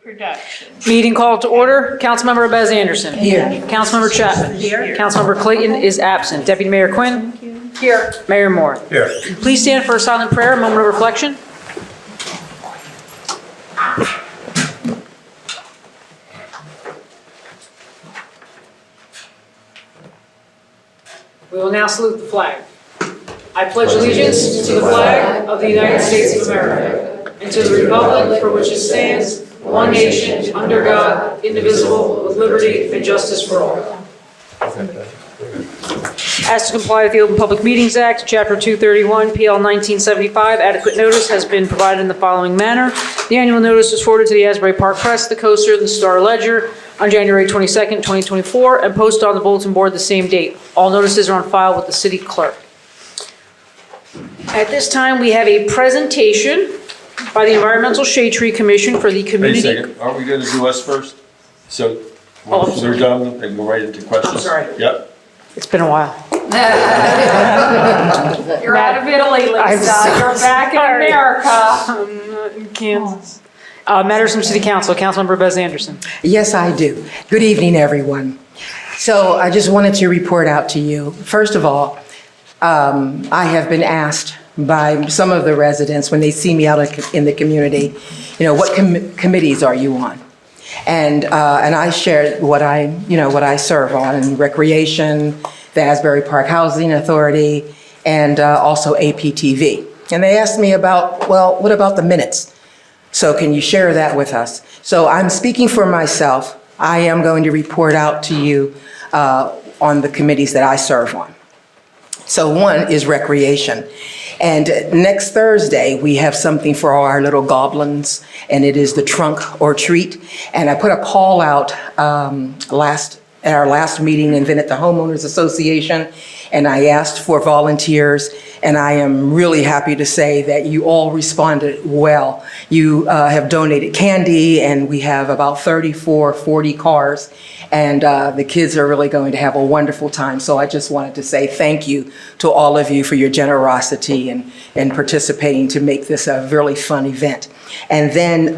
production. Meeting called to order. Councilmember Bez Anderson. Here. Councilmember Chapman. Here. Councilmember Clayton is absent. Deputy Mayor Quinn. Here. Mayor Moore. Here. Please stand for a silent prayer, a moment of reflection. We will now salute the flag. I pledge allegiance to the flag of the United States of America and to the republic for which it stands, one nation, under God, indivisible, with liberty and justice for all. As to comply with the Open Public Meetings Act, Chapter 231, PL 1975, adequate notice has been provided in the following manner. The annual notice was forwarded to the Asbury Park Press, the Coaster, and the Star Ledger on January 22nd, 2024, and posted on the bulletin board the same date. All notices are on file with the city clerk. At this time, we have a presentation by the Environmental Shade Tree Commission for the Wait a community. second, aren't we gonna do us first? So, Oh, I'm once they're done, they can go right into questions? I'm sorry. Yep. It's been a while. You're out of Italy, Lisa. You're back in America. I'm not in Kansas. Matters from City Council, Councilmember Bez Anderson. Yes, I do. Good evening, everyone. So I just wanted to report out to you. First of all, I have been asked by some of the residents when they see me out in the community, what committees are you on? And I shared what I serve on in recreation, the Asbury Park Housing Authority, and also APTV. And they asked me about, well, what about the minutes? So can you share that with us? So I'm speaking for myself. I am going to report out to you on the committees that I serve on. So one is recreation. And next Thursday, we have something for all our little goblins, and it is the trunk or treat. And I put a call out at our last meeting and then at the Homeowners Association, and I asked for volunteers, and I am really happy to say that you all responded well. You have donated candy, and we have about 40 cars, and the kids are really going to have a wonderful time. So I just wanted to say thank you to all of you for your generosity and participating to make this a really fun event. And then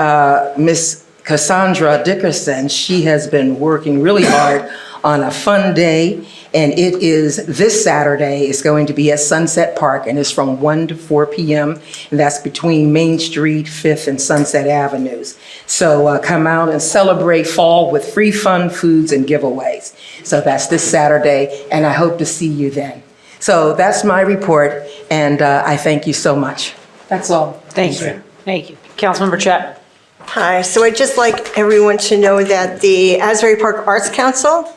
Miss Cassandra Dickerson, she has been working really hard on a fun day, and it is this Saturday. It's going to be at Sunset Park, and it's from 1 to 4 p.m., and that's between Main Street, 5th, and Sunset Avenues. So come out and celebrate fall with free fun foods and giveaways. So that's this Saturday, and I hope to see you then. So that's my report, and I thank you so much. That's all. Thank you. Thank you. Councilmember Chapman. Hi, so I'd just like everyone to know that the Asbury Park Arts Council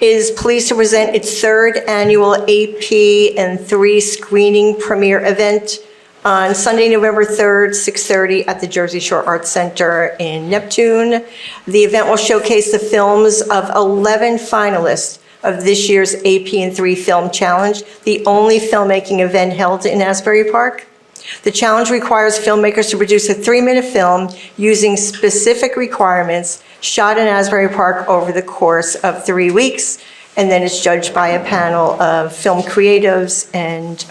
is pleased to present its third annual AP and 3 screening premiere event on Sunday, November 3rd, 6:30 at the Jersey Shore Arts Center in Neptune. The event will showcase the films of 11 finalists of this year's AP and 3 Film Challenge, the only filmmaking event held in Asbury Park. The challenge requires filmmakers to produce a 3-minute film using specific requirements shot in Asbury Park over the course of 3 weeks, and then it's judged by a panel of film creatives, and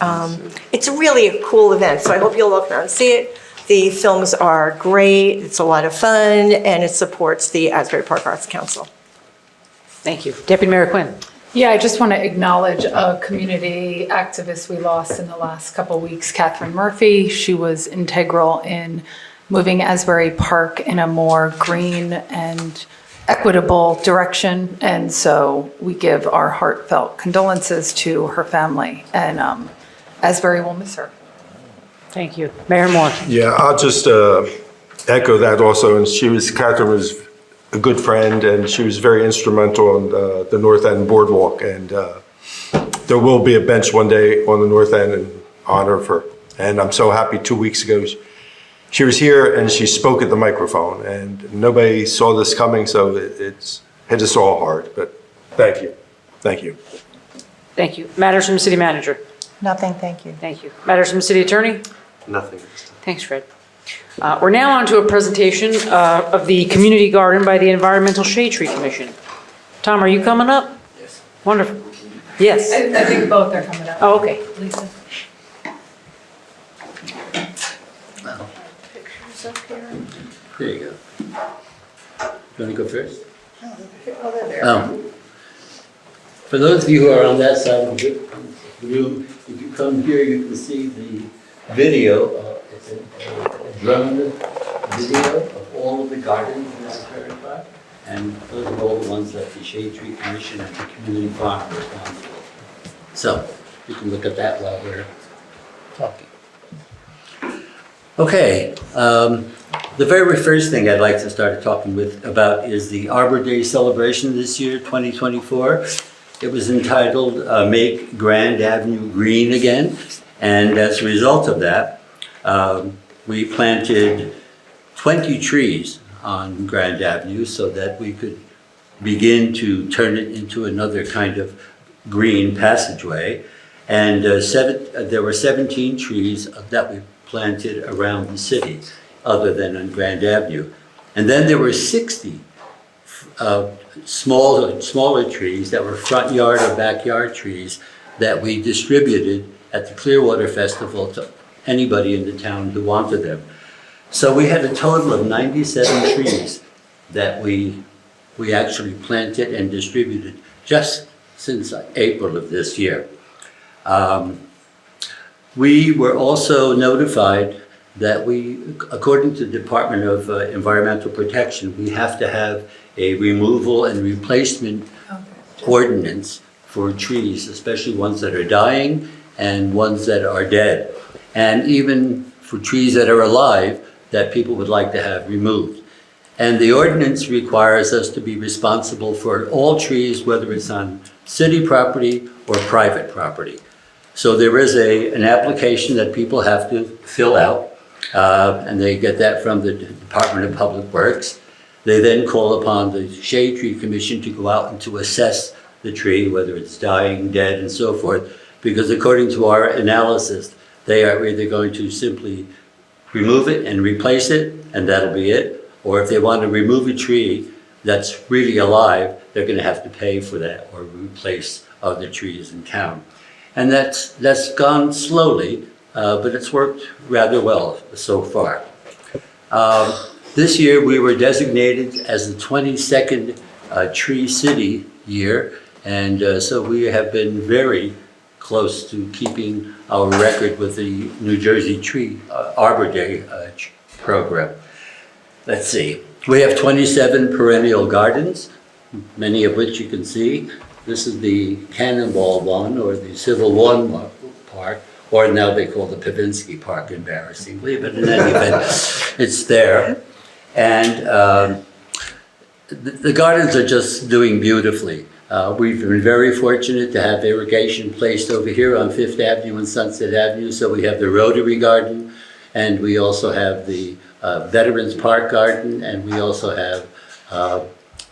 it's really a cool event, so I hope you'll look around and see it. The films are great, it's a lot of fun, and it supports the Asbury Park Arts Council. Thank you. Deputy Mayor Quinn. Yeah, I just want to acknowledge a community activist we lost in the last couple of weeks, Catherine Murphy. She was integral in moving Asbury Park in a more green and equitable direction. And so we give our heartfelt condolences to her family, and Asbury will miss her. Thank you. Mayor Moore. Yeah, I'll just echo that also. And Catherine was a good friend, and she was very instrumental on the North End Boardwalk. And there will be a bench one day on the North End in honor of her. And I'm so happy 2 weeks ago, she was here and she spoke at the microphone, and nobody saw this coming, so it's hit us all hard. But thank you. Thank you. Thank you. Matters from the City Manager. Nothing, thank you. Thank you. Matters from the City Attorney. Nothing. Thanks, Fred. We're now on to a presentation of the Community Garden by the Environmental Shade Tree Commission. Tom, are you coming up? Yes. Wonderful. Yes. I think both are coming up. Oh, okay. Lisa. Pictures up here. Here you go. You want to go first? For those of you who are on that side of the room, if you come here, you can see the video. It's a drone video of all of the gardens in Asbury Park. And those are all the ones that the Shade Tree Commission and the community farm are responsible for. So you can look at that while we're talking. Okay, the very first thing I'd like to start talking about is the Arbor Day celebration this year, 2024. It was entitled Make Grand Avenue Green Again. And as a result of that, we planted 20 trees on Grand Avenue so that we could begin to turn it into another kind of green passageway. And there were 17 trees that we planted around the city, other than on Grand Avenue. And then there were 60 smaller trees that were front yard or backyard trees that we distributed at the Clearwater Festival to anybody in the town who wanted them. So we had a total of 97 trees that we actually planted and distributed just since April of this year. We were also notified that according to the Department of Environmental Protection, we have to have a removal and replacement ordinance for trees, especially ones that are dying and ones that are dead. And even for trees that are alive, that people would like to have removed. And the ordinance requires us to be responsible for all trees, whether it's on city property or private property. So there is an application that people have to fill out, and they get that from the Department of Public Works. They then call upon the Shade Tree Commission to go out and to assess the tree, whether it's dying, dead, and so forth, because according to our analysis, they are either going to simply remove it and replace it, and that'll be it. Or if they want to remove a tree that's really alive, they're going to have to pay for that or replace other trees in town. And that's gone slowly, but it's worked rather well so far. This year we were designated as the 22nd Tree City year, and so we have been very close to keeping our record with the New Jersey Tree Arbor Day program. Let's see. We have 27 perennial gardens, many of which you can see. This is the Cannonball one, or the Civil War Park, or now they call the Pavinsky Park, embarrassingly, but in any event, it's there. And the gardens are just doing beautifully. We've been very fortunate to have irrigation placed over here on Fifth Avenue and Sunset Avenue, so we have the Rotary Garden, and we also have the Veterans Park Garden, and we also have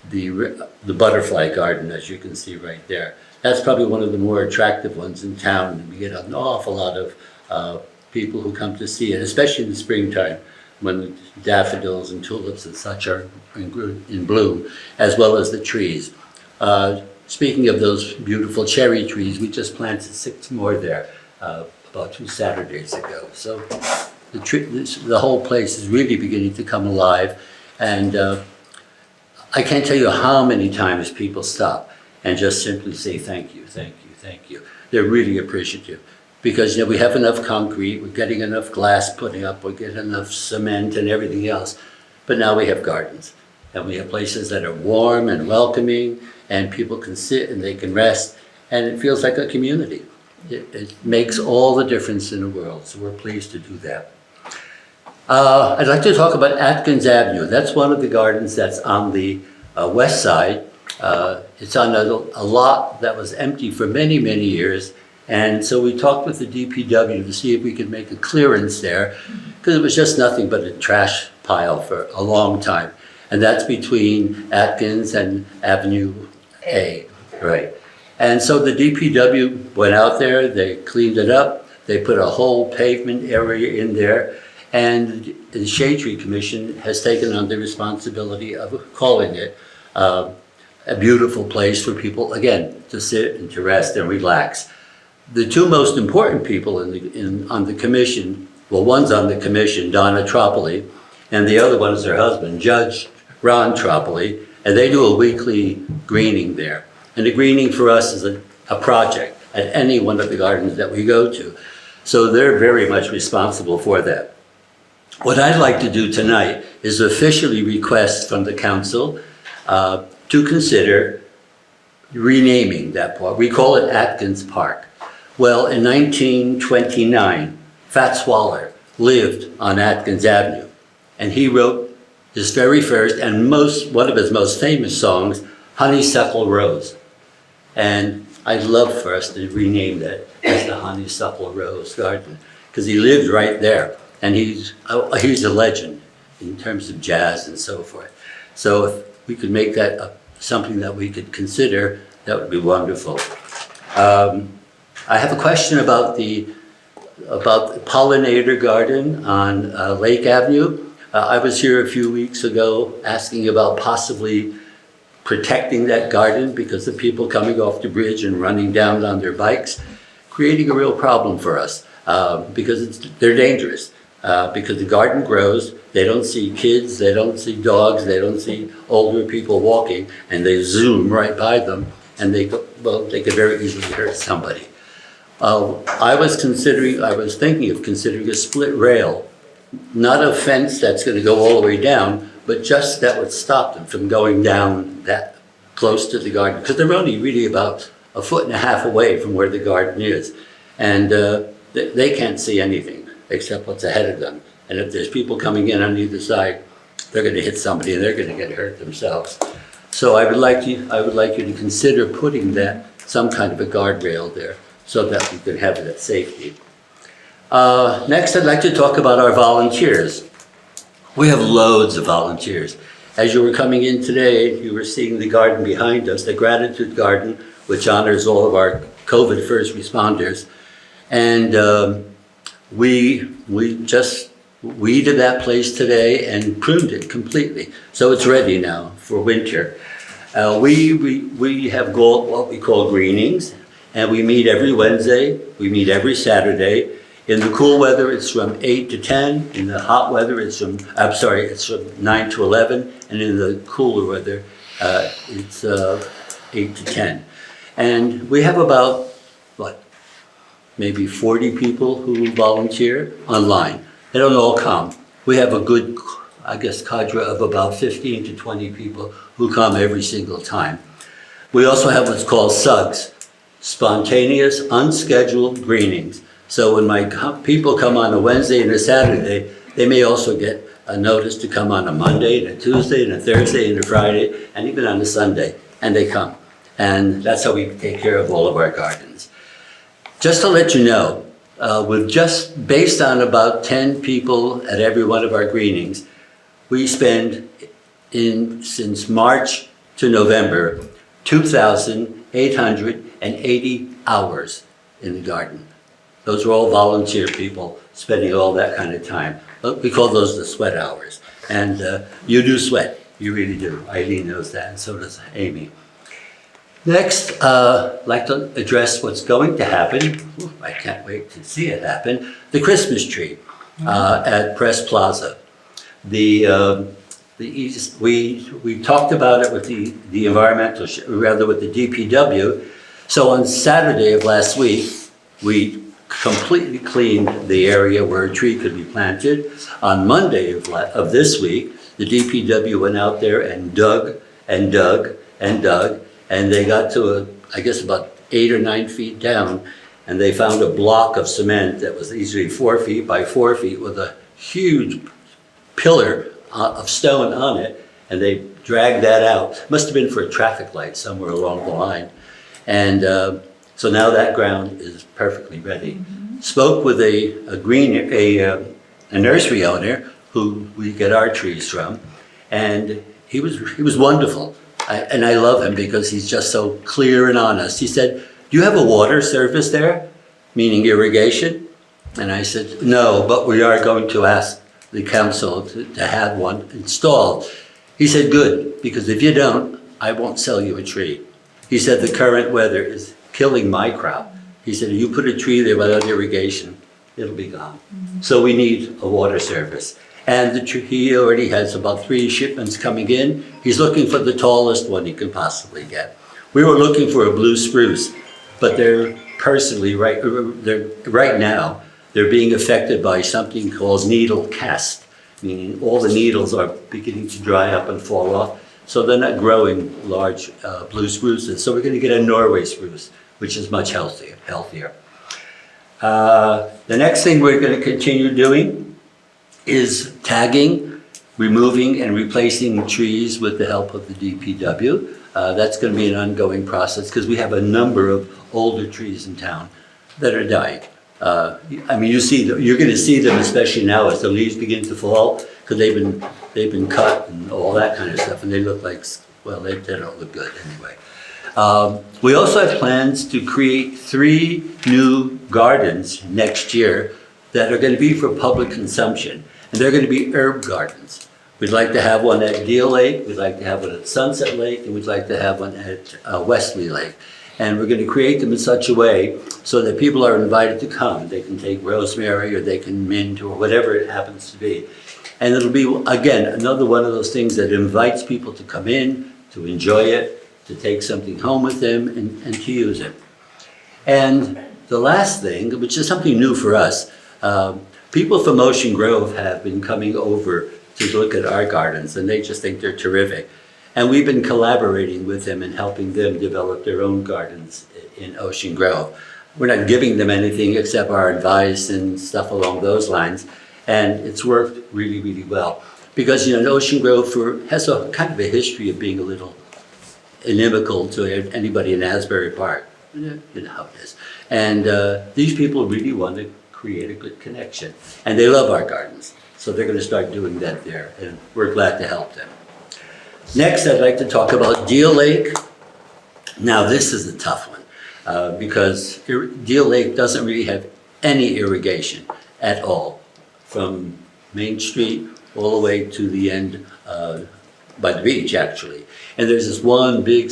the Butterfly Garden, as you can see right there. That's probably one of the more attractive ones in town, and we get an awful lot of people who come to see it, especially in the springtime, when the daffodils and tulips and such are in bloom, as well as the trees. Speaking of those beautiful cherry trees, we just planted 6 more there about 2 Saturdays ago. So the whole place is really beginning to come alive, and I can't tell you how many times people stop and just simply say thank you, thank you, thank you. They're really appreciative because we have enough concrete, we're getting enough glass putting up, we're getting enough cement and everything else, but now we have gardens and we have places that are warm and welcoming, and people can sit and they can rest, and it feels like a community. It makes all the difference in the world, so we're pleased to do that. I'd like to talk about Atkins Avenue. That's one of the gardens that's on the west side. It's on a lot that was empty for many, many years, and so we talked with the DPW to see if we could make a clearance there, because it was just nothing but a trash pile for a long time. And that's between Atkins and Avenue A, right? And so the DPW went out there, they cleaned it up, they put a whole pavement area in there, and the Shade Tree Commission has taken on the responsibility of calling it a beautiful place for people, again, to sit and to rest and relax. The 2 most important people on the commission, well, one's on the commission, Donna Tropoli, and the other one is her husband, Judge Ron Tropoli, and they do a weekly greening there. And the greening for us is a project at any one of the gardens that we go to. So they're very much responsible for that. What I'd like to do tonight is officially request from the council to consider renaming that park. We call it Atkins Park. Well, in 1929, Fats Waller lived on Atkins Avenue, and he wrote his very first and one of his most famous songs, Honeysuckle Rose. And I'd love for us to rename that as the Honeysuckle Rose Garden, because he lived right there, and he's a legend in terms of jazz and so forth. So if we could make that something that we could consider, that would be wonderful. I have a question about the pollinator garden on Lake Avenue. I was here a few weeks ago asking about possibly protecting that garden because of people coming off the bridge and running down on their bikes, creating a real problem for us because they're dangerous. Because the garden grows, they don't see kids, they don't see dogs, they don't see older people walking, and they zoom right by them, and they could very easily hurt somebody. I was thinking of considering a split rail, not a fence that's going to go all the way down, but just that would stop them from going down that close to the garden, because they're only really about 1.5 feet away from where the garden is, and they can't see anything except what's ahead of them. And if there's people coming in on either side, they're going to hit somebody and they're going to get hurt themselves. So I would like you to consider putting some kind of a guardrail there so that we can have that safety. Next, I'd like to talk about our volunteers. We have loads of volunteers. As you were coming in today, you were seeing the garden behind us, the Gratitude Garden, which honors all of our COVID first responders. And we just weeded that place today and pruned it completely. So it's ready now for winter. We have what we call greenings, and we meet every Wednesday, we meet every Saturday. In the cool weather, it's from 8 to 10. In the hot weather, it's from 9 to 11. And in the cooler weather, it's 8 to 10. And we have about, maybe 40 people who volunteer online. They don't all come. We have a good, cadre of about 15 to 20 people who come every single time. We also have what's called SUGs, spontaneous, unscheduled greenings. So when my people come on a Wednesday and a Saturday, they may also get a notice to come on a Monday and a Tuesday and a Thursday and a Friday, and even on a Sunday, and they come. And that's how we take care of all of our gardens. Just to let you know, we've just, based on about 10 people at every one of our greenings, we spend since March to November, 2,880 hours in the garden. Those are all volunteer people spending all that kind of time. We call those the sweat hours. And you do sweat, you really do. Eileen knows that, and so does Amy. Next, I'd like to address what's going to happen. I can't wait to see it happen. The Christmas tree at Press Plaza. We talked about it with the environmental, rather with the DPW. So on Saturday of last week, we completely cleaned the area where a tree could be planted. On Monday of this week, the DPW went out there and dug and dug and dug. And they got to, about 8 or 9 feet down, and they found a block of cement that was easily 4 feet by 4 feet with a huge pillar of stone on it, and they dragged that out. Must have been for a traffic light somewhere along the line. And so now that ground is perfectly ready. Mm-hmm. Spoke with a nursery owner who we get our trees from, and he was wonderful. And I love him because he's just so clear and honest. He said, "Do you have a water service there?" Meaning irrigation. And I said, "No, but we are going to ask the council to have one installed." He said, "Good, because if you don't, I won't sell you a tree." He said, "The current weather is killing my crop." He said, "If you put a tree there without irrigation, it'll be gone." Mm-hmm. So we need a water service. And he already has about 3 shipments coming in. He's looking for the tallest one he can possibly get. We were looking for a blue spruce, but they're right now, they're being affected by something called needle cast, meaning all the needles are beginning to dry up and fall off. So they're not growing large blue spruces. So we're going to get a Norway spruce, which is much healthier. The next thing we're going to continue doing is tagging, removing and replacing trees with the help of the DPW. That's going to be an ongoing process because we have a number of older trees in town that are dying. I mean, you're going to see them, especially now as the leaves begin to fall, because they've been cut and all that kind of stuff, and they look like, well, they don't look good anyway. We also have plans to create 3 new gardens next year that are going to be for public consumption, and they're going to be herb gardens. We'd like to have one at Deal Lake, we'd like to have one at Sunset Lake, and we'd like to have one at Wesley Lake. And we're going to create them in such a way so that people are invited to come. They can take rosemary or they can mint or whatever it happens to be. And it'll be, again, another one of those things that invites people to come in, to enjoy it, to take something home with them and to use it. And the last thing, which is something new for us, people from Ocean Grove have been coming over to look at our gardens, and they just think they're terrific. And we've been collaborating with them and helping them develop their own gardens in Ocean Grove. We're not giving them anything except our advice and stuff along those lines. And it's worked really, really well. Because, you know, Ocean Grove has a kind of a history of being a little inimical to anybody in Asbury Park. You know how it is. And these people really want to create a good connection. And they love our gardens. So they're going to start doing that there. And we're glad to help them. Next, I'd like to talk about Deal Lake. Now, this is a tough one because Deal Lake doesn't really have any irrigation at all from Main Street all the way to the end by the beach, actually. And there's this one big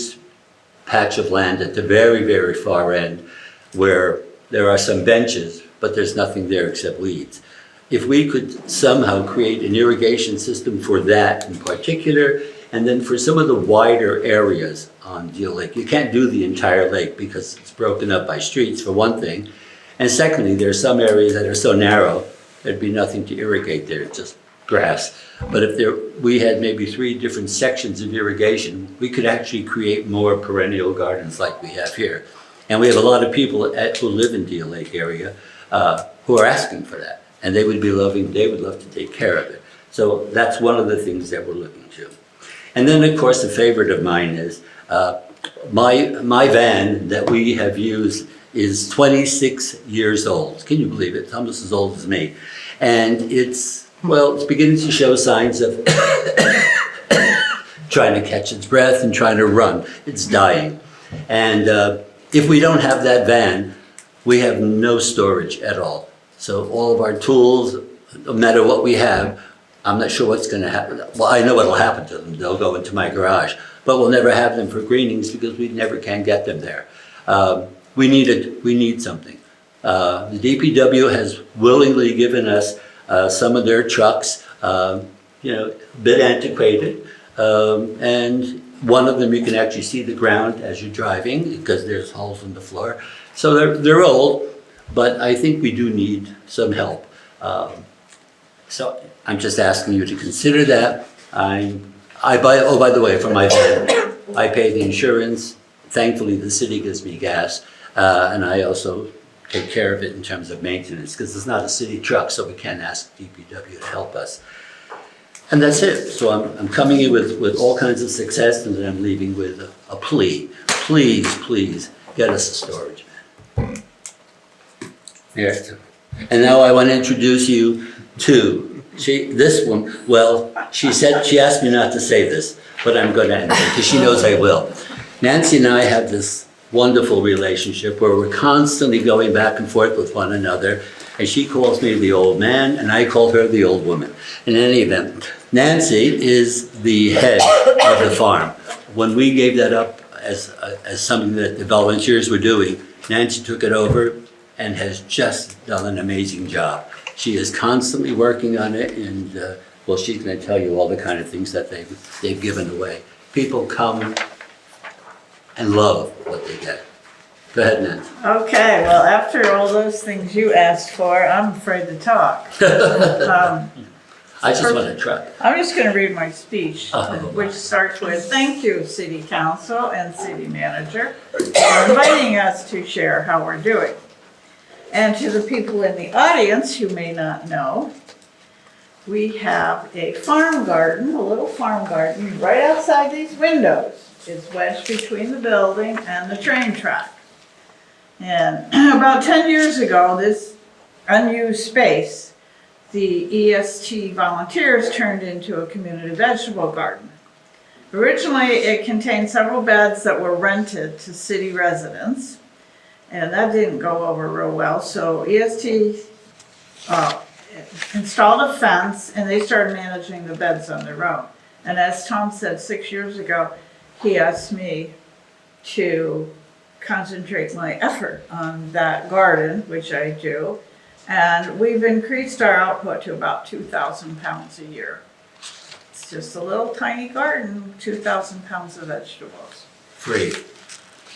patch of land at the very, very far end where there are some benches, but there's nothing there except weeds. If we could somehow create an irrigation system for that in particular, and then for some of the wider areas on Deal Lake, you can't do the entire lake because it's broken up by streets, for one thing. And secondly, there are some areas that are so narrow, there'd be nothing to irrigate there, just grass. But if we had maybe 3 different sections of irrigation, we could actually create more perennial gardens like we have here. And we have a lot of people who live in Deal Lake area who are asking for that. And they would love to take care of it. So that's one of the things that we're looking to. And then, of course, a favorite of mine is my van that we have used is 26 years old. Can you believe it? It's almost as old as me. And it's beginning to show signs of trying to catch its breath and trying to run. It's dying. And if we don't have that van, we have no storage at all. So all of our tools, no matter what we have, I'm not sure what's going to happen. Well, I know what will happen to them. They'll go into my garage. But we'll never have them for greenings because we never can get them there. We need something. The DPW has willingly given us some of their trucks, a bit antiquated. And one of them you can actually see the ground as you're driving because there's holes in the floor. So they're old, but I think we do need some help. So I'm just asking you to consider that. By the way, for my van, I pay the insurance. Thankfully, the city gives me gas, and I also take care of it in terms of maintenance because it's not a city truck, so we can't ask DPW to help us. And that's it. So I'm coming in with all kinds of success, and then I'm leaving with a plea. Please, please, get us a storage van. Yes. And now I want to introduce you to this one. Well, she asked me not to say this, but I'm going to anyway because she knows I will. Nancy and I have this wonderful relationship where we're constantly going back and forth with one another, and she calls me the old man, and I call her the old woman. In any event, Nancy is the head of the farm. When we gave that up as something that the volunteers were doing, Nancy took it over, and has just done an amazing job. She is constantly working on it, and, well, she's going to tell you all the kind of things that they've given away. People come and love what they get. Go ahead, Nancy. Okay, well, after all those things you asked for, I'm afraid to talk. I just want a truck. I'm just going to read my speech, Oh. which starts with, "Thank you, City Council and City Manager, for inviting us to share how we're doing." And to the people in the audience who may not know, we have a farm garden, a little farm garden, right outside these windows. It's wedged between the building and the train track. And about 10 years ago, this unused space, the EST volunteers turned into a community vegetable garden. Originally, it contained several beds that were rented to city residents, and that didn't go over real well, so EST installed a fence, and they started managing the beds on their own. And as Tom said, 6 years ago, he asked me to concentrate my effort on that garden, which I do. And we've increased our output to about 2,000 pounds a year. It's just a little tiny garden, 2,000 pounds of vegetables. Free.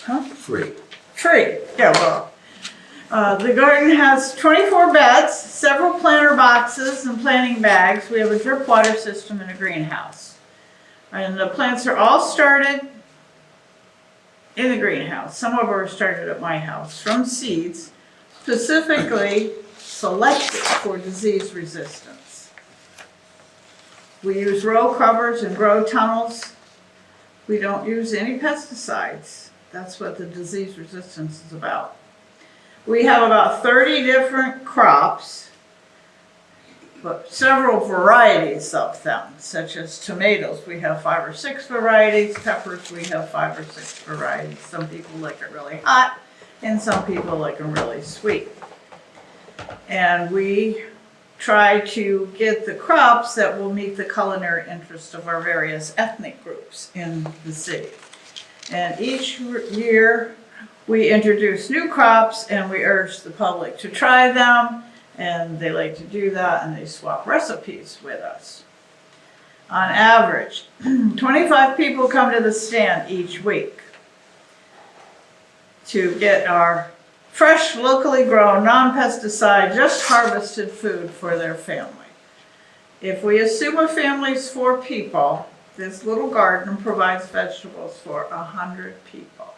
Huh? Free. Free, yeah, well. The garden has 24 beds, several planter boxes and planting bags. We have a drip water system and a greenhouse. And the plants are all started in the greenhouse. Some of them are started at my house from seeds, specifically selected for disease resistance. We use row covers and grow tunnels. We don't use any pesticides. That's what the disease resistance is about. We have about 30 different crops, but several varieties of them, such as tomatoes. We have 5 or 6 varieties. Peppers, we have 5 or 6 varieties. Some people like it really hot, and some people like them really sweet. And we try to get the crops that will meet the culinary interests of our various ethnic groups in the city. And each year, we introduce new crops and we urge the public to try them, and they like to do that, and they swap recipes with us. On average, 25 people come to the stand each week to get our fresh, locally grown, non-pesticide, just harvested food for their family. If we assume a family's 4 people, this little garden provides vegetables for 100 people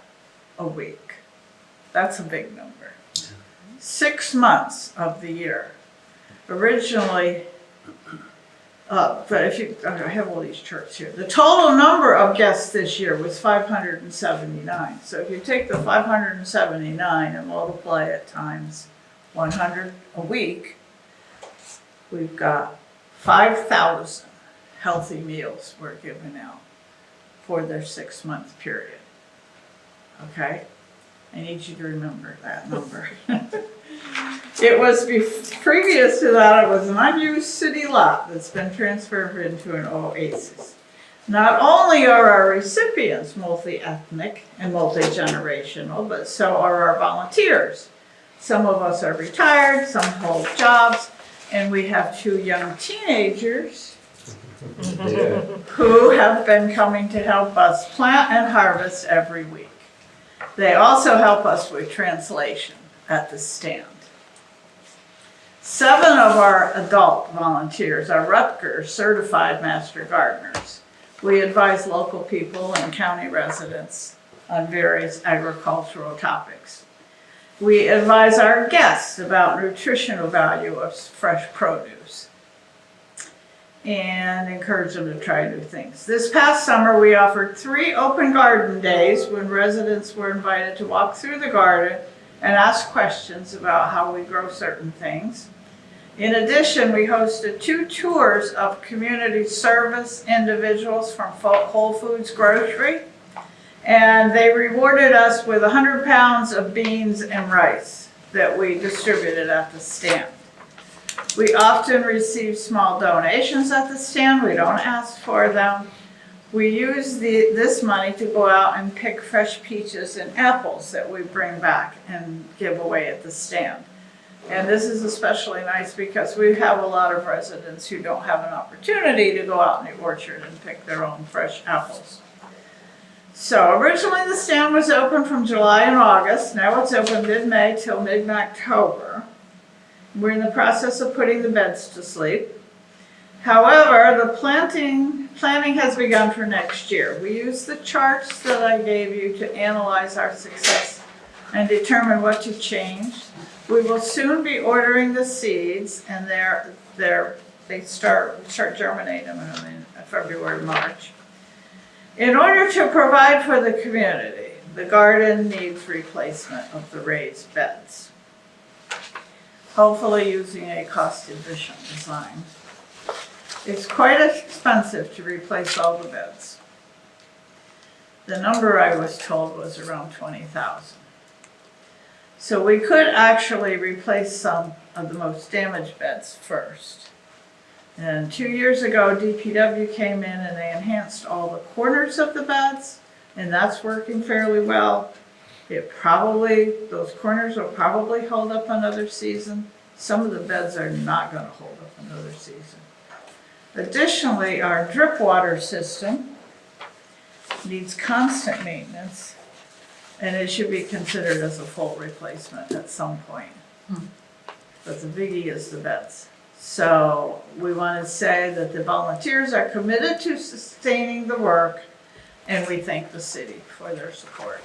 a week. That's a big number. 6 months of the year. Originally, but if you, I have all these charts here. The total number of guests this year was 579. So if you take the 579 and multiply it times 100 a week, we've got 5,000 healthy meals were given out for their 6-month period. Okay? I need you to remember that number. It was, previous to that, it was an unused city lot that's been transferred into an oasis. Not only are our recipients multi-ethnic and multi-generational, but so are our volunteers. Some of us are retired, some hold jobs, and we have 2 young teenagers who have been coming to help us plant and harvest every week. They also help us with translation at the stand. 7 of our adult volunteers are Rutgers certified master gardeners. We advise local people and county residents on various agricultural topics. We advise our guests about nutritional value of fresh produce and encourage them to try new things. This past summer, we offered 3 open garden days when residents were invited to walk through the garden and ask questions about how we grow certain things. In addition, we hosted 2 tours of community service individuals from Whole Foods Grocery, and they rewarded us with 100 pounds of beans and rice that we distributed at the stand. We often receive small donations at the stand. We don't ask for them. we use this money to go out and pick fresh peaches and apples that we bring back and give away at the stand. And this is especially nice because we have a lot of residents who don't have an opportunity to go out in the orchard and pick their own fresh apples. So originally the stand was open from July and August. Now it's open mid-May till mid-October. We're in the process of putting the beds to sleep. However, the planting has begun for next year. We use the charts that I gave you to analyze our success and determine what to change. We will soon be ordering the seeds, and they start germinating them in February, March. In order to provide for the community, the garden needs replacement of the raised beds, hopefully using a cost-efficient design. It's quite expensive to replace all the beds. The number I was told was around 20,000. So we could actually replace some of the most damaged beds first. And 2 years ago, DPW came in and they enhanced all the corners of the beds, and that's working fairly well. Those corners will probably hold up another season. Some of the beds are not going to hold up another season. Additionally, our drip water system needs constant maintenance, and it should be considered as a full replacement at some point. But the biggie is the beds. So we want to say that the volunteers are committed to sustaining the work, and we thank the city for their support.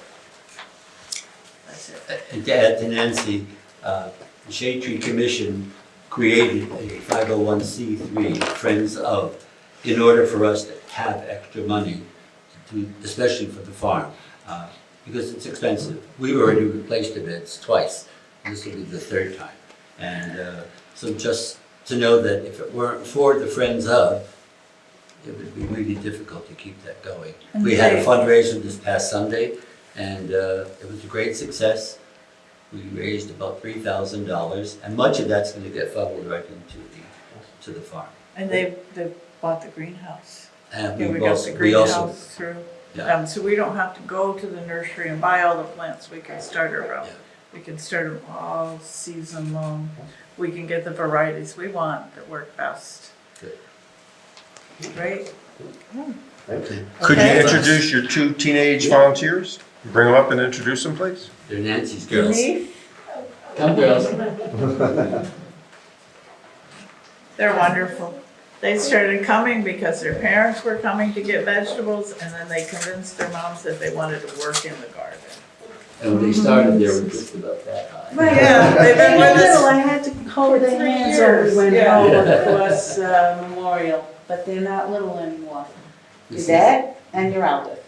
That's it. And to add to Nancy, the Shade Tree Commission created a 501c3, Friends of, in order for us to have extra money, especially for the farm, because it's expensive. We've already replaced the beds twice. This will be the third time. And so just to know that if it weren't for the Friends of, it would be really difficult to keep that going. We had a fundraiser this past Sunday, and it was a great success. We raised about $3,000, and much of that's going to get funneled right into the farm. And they bought the greenhouse. And Yeah, we we got also, the we also, greenhouse through. yeah, So we don't have to go to the nursery and buy all the plants. We can start our own. Yeah. We can start them all season long. We can get the varieties we want that work best. Good. Right? Could you Okay. introduce your two teenage volunteers? Bring them up and introduce them, please. they're Nancy's girls. Denise? Come girls. They're wonderful. They started coming because their parents were coming to get vegetables, and then they convinced their moms that they wanted to work in the garden. And when they started, they were just about that high. Yeah, they've been with us. I had to hold their hands as we went Yeah. home across Memorial, but they're not little anymore. Your dad and your eldest.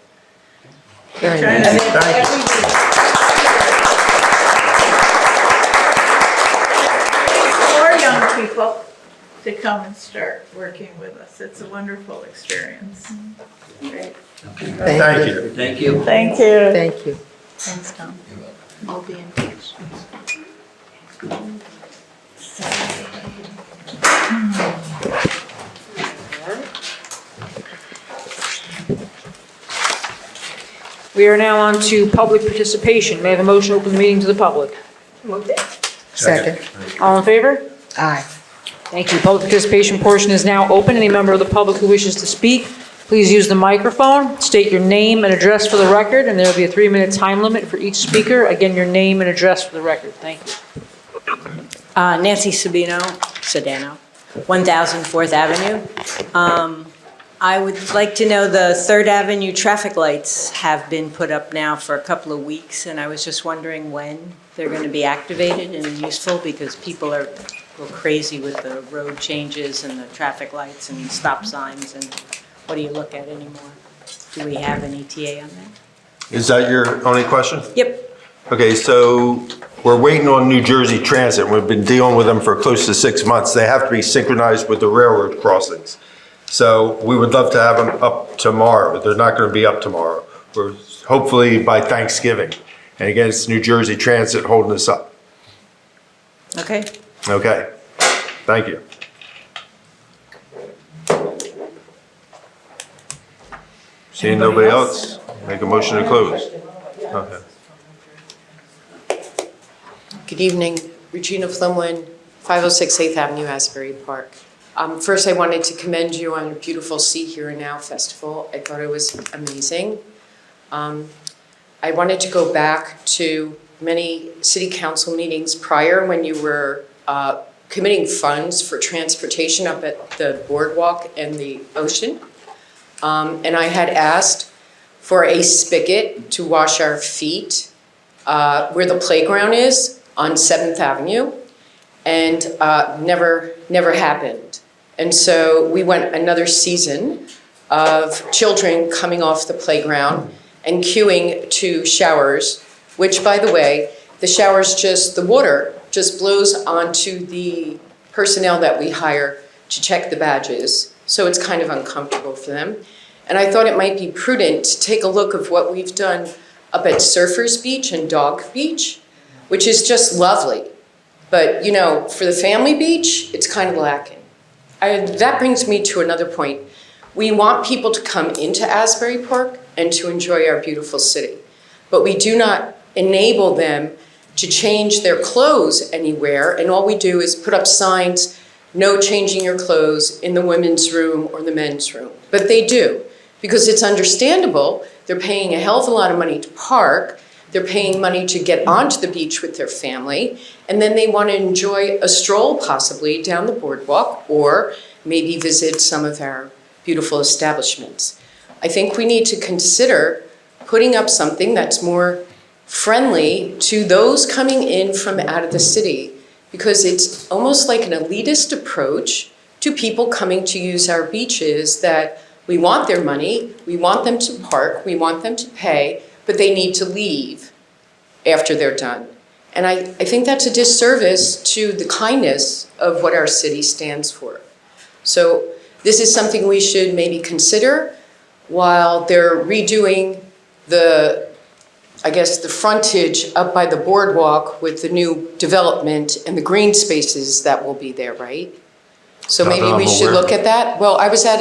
Very Trying nice. to- For young people to come and start working with us. It's a wonderful experience. Great. Thank you. Thank you. Thank you. Thank you. Thanks, Tom. You're welcome. I'll be in touch. We are now on to public participation. May I have a motion to open the meeting to the public? Second. All in favor? Aye. Thank you. Public participation portion is now open. Any member of the public who wishes to speak, please use the microphone, state your name and address for the record, and there will be a 3-minute time limit for each speaker. Again, your name and address for the record. Thank you. Nancy Sedano, 1000 4th Avenue. I would like to know, the 3rd Avenue traffic lights have been put up now for a couple of weeks, and I was just wondering when they're going to be activated and useful, because people are go crazy with the road changes and the traffic lights and stop signs, and what do you look at anymore? Do we have an ETA on that? Is that your only question? Yep. Okay, so we're waiting on New Jersey Transit. We've been dealing with them for close to 6 months. They have to be synchronized with the railroad crossings. So we would love to have them up tomorrow, but they're not going to be up tomorrow. We're hopefully by Thanksgiving. And again, it's New Jersey Transit holding us up. Okay. Okay, thank you. Seeing nobody else, make a motion to close. Okay. Good evening, Regina Flimlin, 506 8th Avenue, Asbury Park. First, I wanted to commend you on a beautiful See Here and Now festival. I thought it was amazing. I wanted to go back to many city council meetings prior when you were committing funds for transportation up at the boardwalk and the ocean. And I had asked for a spigot to wash our feet where the playground is on 7th Avenue, and never happened. And so we went another season of children coming off the playground and queuing to showers, which, by the way, the water just blows onto the personnel that we hire to check the badges. So it's kind of uncomfortable for them. And I thought it might be prudent to take a look of what we've done up at Surfers Beach and Dog Beach, which is just lovely. But, you know, for the family beach, it's kind of lacking. That brings me to another point. We want people to come into Asbury Park and to enjoy our beautiful city, but we do not enable them to change their clothes anywhere, and all we do is put up signs, no changing your clothes in the women's room or the men's room. But they do, because it's understandable. They're paying a hell of a lot of money to park, they're paying money to get onto the beach with their family, and then they want to enjoy a stroll possibly down the boardwalk or maybe visit some of our beautiful establishments. I think we need to consider putting up something that's more friendly to those coming in from out of the city, because it's almost like an elitist approach to people coming to use our beaches, that we want their money, we want them to park, we want them to pay, but they need to leave after they're done. And I think that's a disservice to the kindness of what our city stands for. So this is something we should maybe consider while they're redoing the frontage up by the boardwalk with the new development and the green spaces that will be there, right? So maybe we should look at that. Well, I was at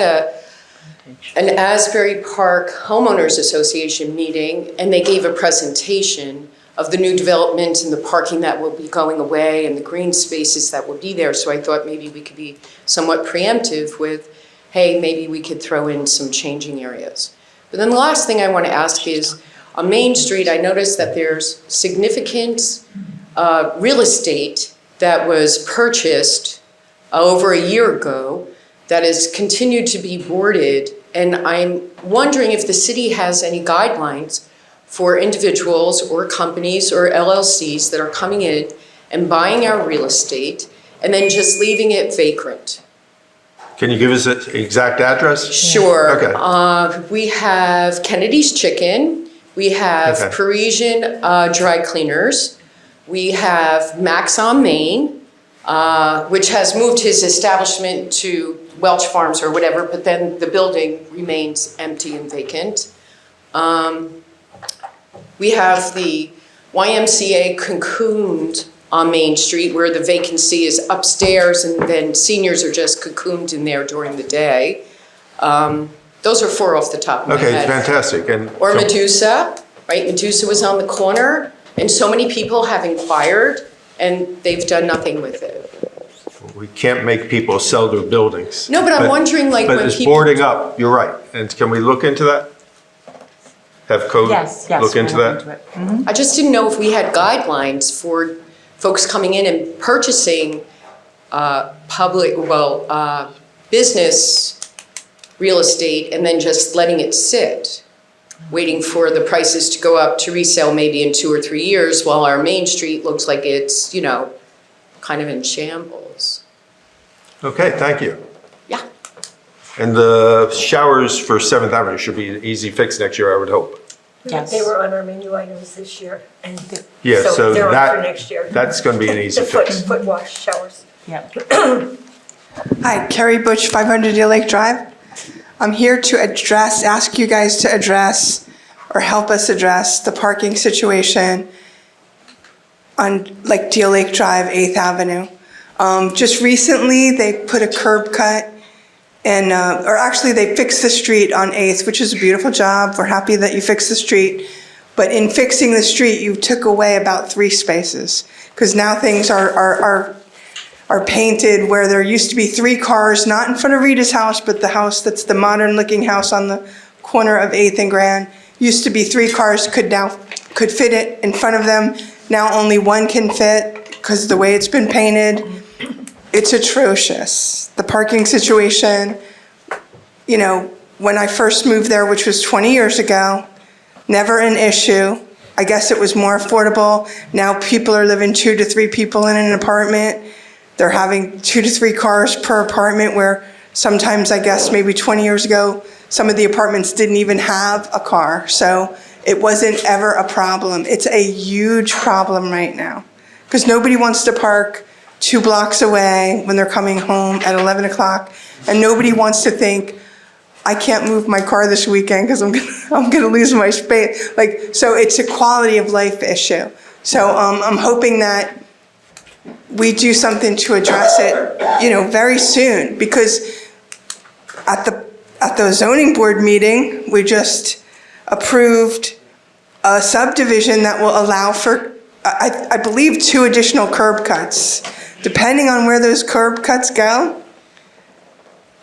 an Asbury Park Homeowners Association meeting, and they gave a presentation of the new development and the parking that will be going away and the green spaces that will be there. So I thought maybe we could be somewhat preemptive with, hey, maybe we could throw in some changing areas. But then the last thing I want to ask is, on Main Street, I noticed that there's significant real estate that was purchased over a year ago that has continued to be boarded. And I'm wondering if the city has any guidelines for individuals or companies or LLCs that are coming in and buying our real estate and then just leaving it vacant. Can you give us an exact address? Sure. Okay. We have Kennedy's Chicken. We have Okay. Parisian Dry Cleaners. We have Max on Main, which has moved his establishment to Welch Farms or whatever, but then the building remains empty and vacant. We have the YMCA cocooned on Main Street, where the vacancy is upstairs and then seniors are just cocooned in there during the day. Those are four off the top of my Okay, head. fantastic. Or Medusa, right? Medusa was on the corner, and so many people have inquired, and they've done nothing with it. We can't make people sell their buildings. No, but I'm wondering, like, But when it's people... boarding up, you're right. And can we look into that? Have code Yes, look into we'll that? look into it. I just didn't know if we had guidelines for folks coming in and purchasing business real estate and then just letting it sit, waiting for the prices to go up to resell maybe in 2 or 3 years, while our Main Street looks like it's, you know, kind of in shambles. Okay, thank you. Yeah. And the showers for 7th Avenue should be an easy fix next year, I would hope. Yes. They were on our menu items this year, and Yeah, so they're on for that, next year. that's going to be an easy The fix. foot wash showers. Yeah. Hi, Carrie Butch, 500 Deal Lake Drive. I'm here to ask you guys to address or help us address the parking situation on like Deal Lake Drive, 8th Avenue. Just recently, they put a curb cut And, or actually, they fixed the street on 8th, which is a beautiful job. We're happy that you fixed the street. But in fixing the street, you took away about 3 spaces. Because now things are painted where there used to be 3 cars, not in front of Rita's house, but the house that's the modern-looking house on the corner of 8th and Grand. Used to be 3 cars could fit it in front of them. Now only 1 can fit because of the way it's been painted. It's atrocious. The parking situation, you know, when I first moved there, which was 20 years ago, never an issue. I guess it was more affordable. Now people are living 2 to 3 people in an apartment. They're having 2 to 3 cars per apartment, where sometimes, I guess maybe 20 years ago, some of the apartments didn't even have a car. So it wasn't ever a problem. It's a huge problem right now because nobody wants to park 2 blocks away when they're coming home at 11 o'clock. And nobody wants to think, I can't move my car this weekend because I'm gonna lose my space. Like, so it's a quality of life issue. So I'm hoping that we do something to address it, you know, very soon, because at the zoning board meeting, we just approved a subdivision that will allow for, I believe, 2 additional curb cuts. Depending on where those curb cuts go,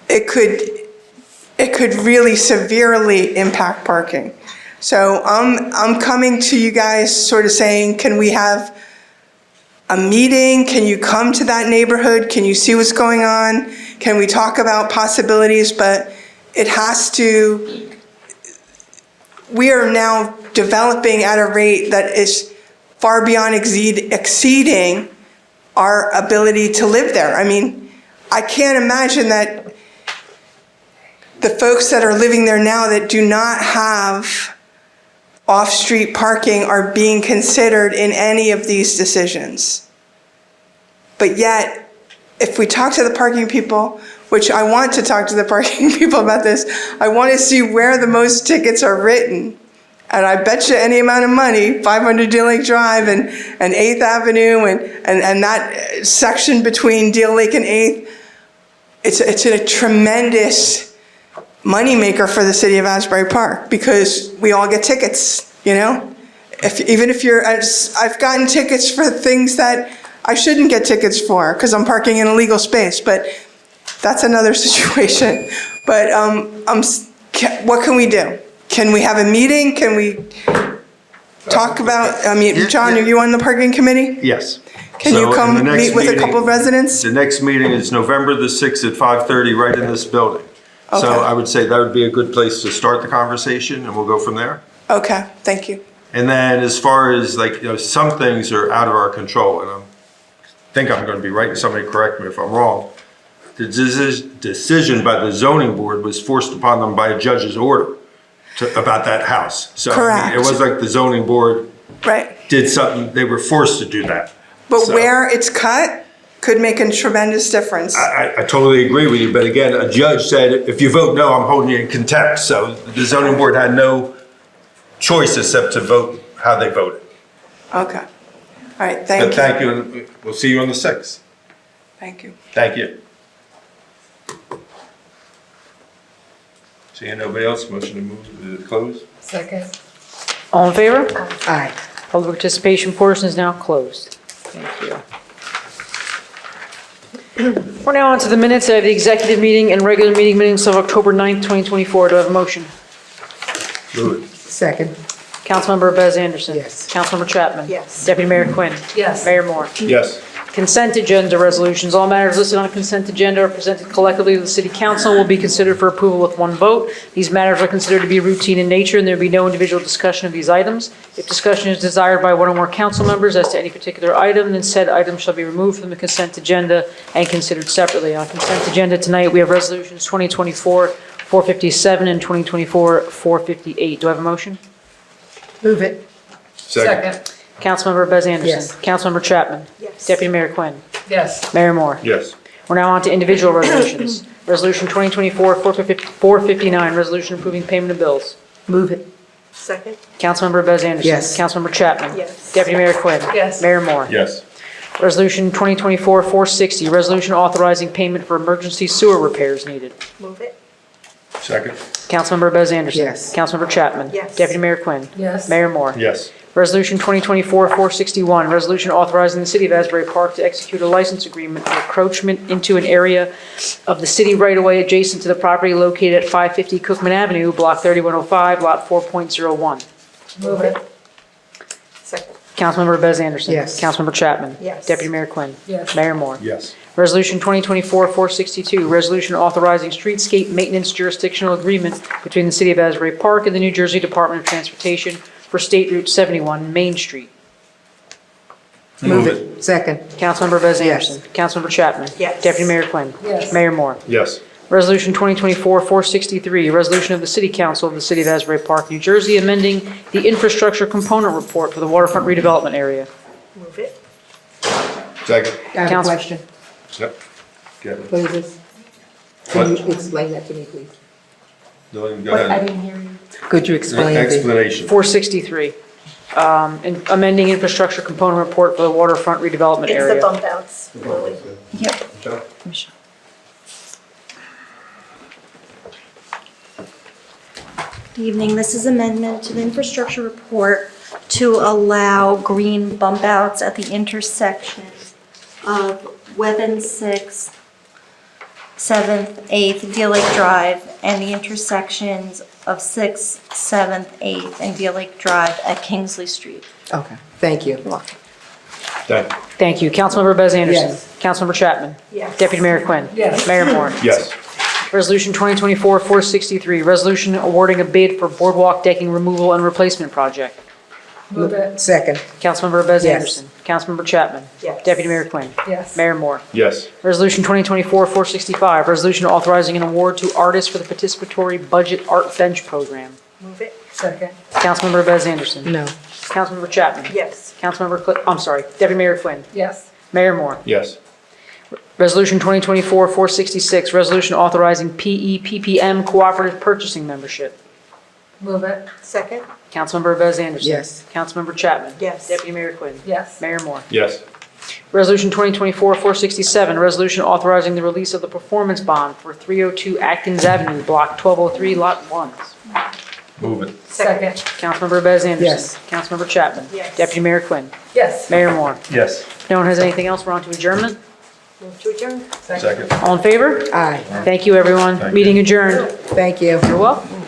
it could really severely impact parking. So I'm coming to you guys sort of saying, can we have a meeting? Can you come to that neighborhood? Can you see what's going on? Can we talk about possibilities? But it has to, we are now developing at a rate that is far beyond exceeding our ability to live there. I mean, I can't imagine that the folks that are living there now that do not have off-street parking are being considered in any of these decisions. But yet, if we talk to the parking people, which I want to talk to the parking people about this, I want to see where the most tickets are written. And I bet you any amount of money, 500 Deal Lake Drive and 8th Avenue and that section between Deal Lake and 8th, it's a tremendous moneymaker for the city of Asbury Park because we all get tickets, you know? Even if you're, I've gotten tickets for things that I shouldn't get tickets for because I'm parking in a legal space, but that's another situation. But what can we do? Can we have a meeting? Can we talk about, I mean, John, are you on the parking committee? Yes. Can you come meet with a couple of residents? The next meeting is November the 6th at 5:30 right in this building. Okay. So I would say that would be a good place to start the conversation and we'll go from there. Okay, thank you. And then as far as like, you know, some things are out of our control and I think I'm going to be right and somebody correct me if I'm wrong. The decision by the zoning board was forced upon them by a judge's order about that house. So Correct. I mean, it was like the zoning board Right. did something, they were forced to do that. But So- where it's cut could make a tremendous difference. I totally agree with you, but again, a judge said, if you vote no, I'm holding you in contempt. So the zoning board had no choice except to vote how they voted. Okay. All right, But thank you. thank you, and we'll see you on the 6th. Thank you. Thank you. Seeing nobody else, motion to move to close? Second. All in favor? Aye. Public participation portion is now closed. Thank you. We're now on to the minutes of the executive meeting and regular meeting minutes of October 9th, 2024. Do I have a motion? Move it. Second. Councilmember Bez Anderson. Yes. Councilmember Chapman. Yes. Deputy Mayor Quinn. Yes. Mayor Moore. Yes. Consent agenda resolutions. All matters listed on the consent agenda are presented collectively to the City Council and will be considered for approval with one vote. These matters are considered to be routine in nature and there will be no individual discussion of these items. If discussion is desired by one or more council members as to any particular item, then said item shall be removed from the consent agenda and considered separately. On consent agenda tonight, we have resolutions 2024-457 and 2024-458. Do I have a motion? Move it. Second. Councilmember Bez Anderson. Yes. Councilmember Chapman. Yes. Deputy Mayor Quinn. Yes. Mayor Moore. Yes. We're now on to individual resolutions. Resolution 2024-459, resolution approving payment of bills. Move it. Second? Councilmember Bez Anderson. Yes. Councilmember Chapman. Yes. Deputy Mayor Quinn. Yes. Mayor Moore. Yes. Resolution 2024-460, resolution authorizing payment for emergency sewer repairs needed. Move it. Second. Councilmember Bez Anderson. Yes. Councilmember Chapman. Yes. Deputy Mayor Quinn. Yes. Mayor Moore. Yes. Resolution 2024-461, resolution authorizing the City of Asbury Park to execute a license agreement for encroachment into an area of the city right-of-way adjacent to the property located at 550 Cookman Avenue, Block 3105, Lot 4.01. Move it. Second. Councilmember Bez Anderson. Yes. Councilmember Chapman. Yes. Deputy Mayor Quinn. Yes. Mayor Moore. Yes. Resolution 2024-462, resolution authorizing streetscape maintenance jurisdictional agreement between the City of Asbury Park and the New Jersey Department of Transportation for State Route 71, Main Street. Move it. Second. Councilmember Bez Yes. Anderson. Councilmember Chapman. Yes. Deputy Mayor Quinn. Yes. Mayor Moore. Yes. Resolution 2024-463, resolution of the City Council of the City of Asbury Park, New Jersey, amending the infrastructure component report for the waterfront redevelopment area. Move it. Second. I have a Counsel- question. Yep. Get it. What is this? Can you explain that to me, please? Dylan, go ahead. didn't hear you. Could you explain the? Explanation. 463, amending infrastructure component report for the waterfront redevelopment It's the area. bump outs, Lily. Good evening. This is amendment to the infrastructure report to allow green bump outs at the intersection of Webben 6th, 7th, 8th, Deal Lake Drive, and the intersections of 6th, 7th, 8th, and Deal Lake Drive at Kingsley Street. Okay, thank you. Done. Thank you. Councilmember Bez Anderson. Yes. Councilmember Chapman. Yes. Deputy Mayor Quinn. Yes. Mayor Moore. Yes. Resolution 2024-463, resolution awarding a bid for boardwalk decking removal and replacement project. Move it. Second. Councilmember Bez Yes. Anderson. Councilmember Chapman. Yes. Deputy Mayor Quinn. Yes. Mayor Moore. Yes. Resolution 2024-465, resolution authorizing an award to artists for the participatory budget art bench program. Move it. Second. Councilmember Bez Anderson. No. Councilmember Chapman. Yes. I'm sorry, Deputy Mayor Quinn. Yes. Mayor Moore. Yes. Resolution 2024-466, resolution authorizing PEPPM cooperative purchasing membership. Move it. Second. Councilmember Bez Anderson. Yes. Councilmember Chapman. Yes. Deputy Mayor Quinn. Yes. Mayor Moore. Yes. Resolution 2024-467, resolution authorizing the release of the performance bond for 302 Atkins Avenue, Block 1203, Lot 1. Move it. Second. Councilmember Bez Anderson. Yes. Councilmember Chapman. Yes. Deputy Mayor Quinn. Yes. Mayor Moore. Yes. If no one has anything else, we're on to adjournment. Move to adjourn. Second. All in favor? Aye. Thank you, everyone. Thank you. Meeting adjourned. Thank you. You're welcome.